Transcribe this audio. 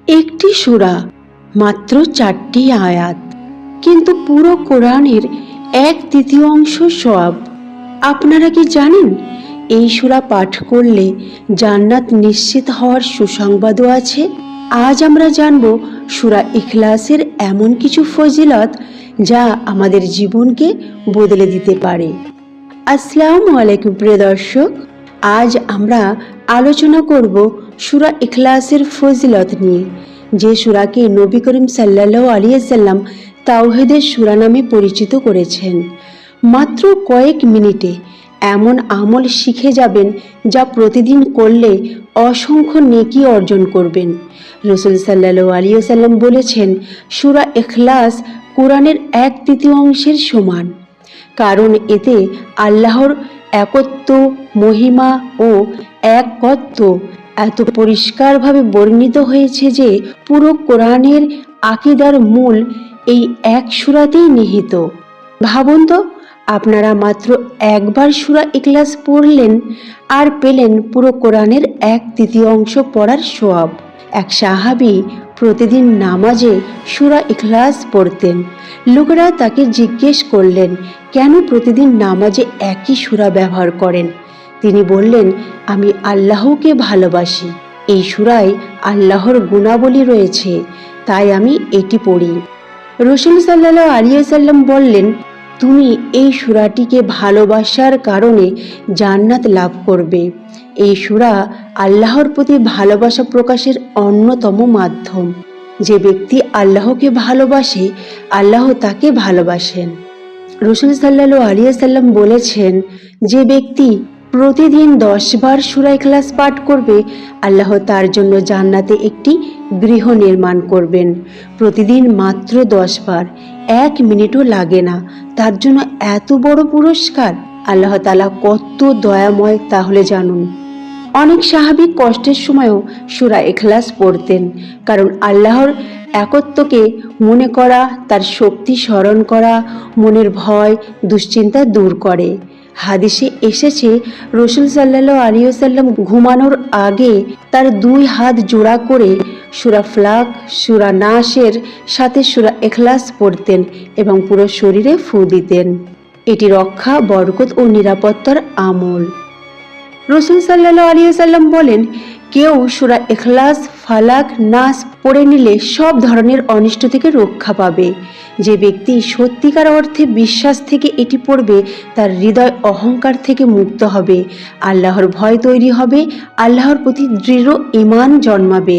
একটি সূরা, মাত্র 4টি আয়াত, কিন্তু পুরো কোরআনের 1/3 সওয়াব। আপনারা কি জানেন এই সূরা পাঠ করলে জান্নাত নিশ্চিত হওয়ার সুসংবাদও আছে? আজ আমরা জানব সূরা ইখলাসের এমন কিছু ফজিলত যা আমাদের জীবনকে বদলে দিতে পারে। আসসালামু আলাইকুম প্রিয় দর্শক, আজ আমরা আলোচনা করব সূরা ইখলাসের ফজিলত নিয়ে, যে সূরাকে নবী করিম সাল্লাল্লাহু আলাইহি ওয়াসাল্লাম তাওহীদের সূরা নামে পরিচিত করেছেন। মাত্র কয়েক মিনিটে এমন আমল শিখে যাবেন যা প্রতিদিন করলে অসংখ্য নেকি অর্জন করবেন। রাসূল সাল্লাল্লাহু আলাইহি ওয়াসাল্লাম বলেছেন, সূরা ইখলাস কোরআনের 1/3 সমান, কারণ এতে আল্লাহর একত্ব, মহিমা ও একত্ব এত পরিষ্কারভাবে বর্ণিত হয়েছে যে পুরো কোরআনের আকীদার মূল এই এক সূরাতেই নিহিত। ভাবুন তো, আপনারা মাত্র একবার সূরা ইখলাস পড়লেন আর পেলেন পুরো কোরআনের 1/3 পড়ার সওয়াব। এক সাহাবী প্রতিদিন নামাজে সূরা ইখলাস পড়তেন। লোকেরা তাকে জিজ্ঞেস করলেন, কেন প্রতিদিন নামাজে একই সূরা ব্যবহার করেন? তিনি বললেন, আমি আল্লাহকে ভালোবাসি। এই সূরায় আল্লাহর গুণাবলী রয়েছে, তাই আমি এটি পড়ি। রাসূল সাল্লাল্লাহু আলাইহি ওয়াসাল্লাম বললেন, তুমি এই সূরাটিকে ভালোবাসার কারণে জান্নাত লাভ করবে। এই সূরা আল্লাহর প্রতি ভালোবাসা প্রকাশের অন্যতম মাধ্যম। যে ব্যক্তি আল্লাহকে ভালোবাসে, আল্লাহ তাকে ভালোবাসেন। রাসূল সাল্লাল্লাহু আলাইহি ওয়াসাল্লাম বলেছেন, যে ব্যক্তি প্রতিদিন 10 বার সূরা ইখলাস পাঠ করবে, আল্লাহ তার জন্য জান্নাতে একটি গৃহ নির্মাণ করবেন। প্রতিদিন মাত্র 10 বার, 1 মিনিটও লাগে না। তার জন্য এত বড় পুরস্কার। আল্লাহ তাআলা কত দয়াময় তাহলে জানুন। অনেক সাহাবী কষ্টের সময়ও সূরা ইখলাস পড়তেন, কারণ আল্লাহর একত্বকে মনে করা, তার শক্তি স্মরণ করা মনের ভয়, দুশ্চিন্তা দূর করে। হাদিসে এসেছে, রাসূল সাল্লাল্লাহু আলাইহি ওয়াসাল্লাম ঘুমানোর আগে তার 2 হাত জোড়া করে সূরা ফালাক, সূরা নাসের সাথে সূরা ইখলাস পড়তেন এবং পুরো শরীরে ফু দিতেন। এটি রক্ষা, বরকত ও নিরাপত্তার আমল। রাসূল সাল্লাল্লাহু আলাইহি ওয়াসাল্লাম বলেন, কেউ সূরা ইখলাস, ফালাক, নাস পড়ে নিলে সব ধরনের অনিষ্ট থেকে রক্ষা পাবে। যে ব্যক্তি সত্যিকার অর্থে বিশ্বাস থেকে এটি পড়বে, তার হৃদয় অহংকার থেকে মুক্ত হবে, আল্লাহর ভয় তৈরি হবে, আল্লাহর প্রতি দৃঢ় ঈমান জন্মাবে।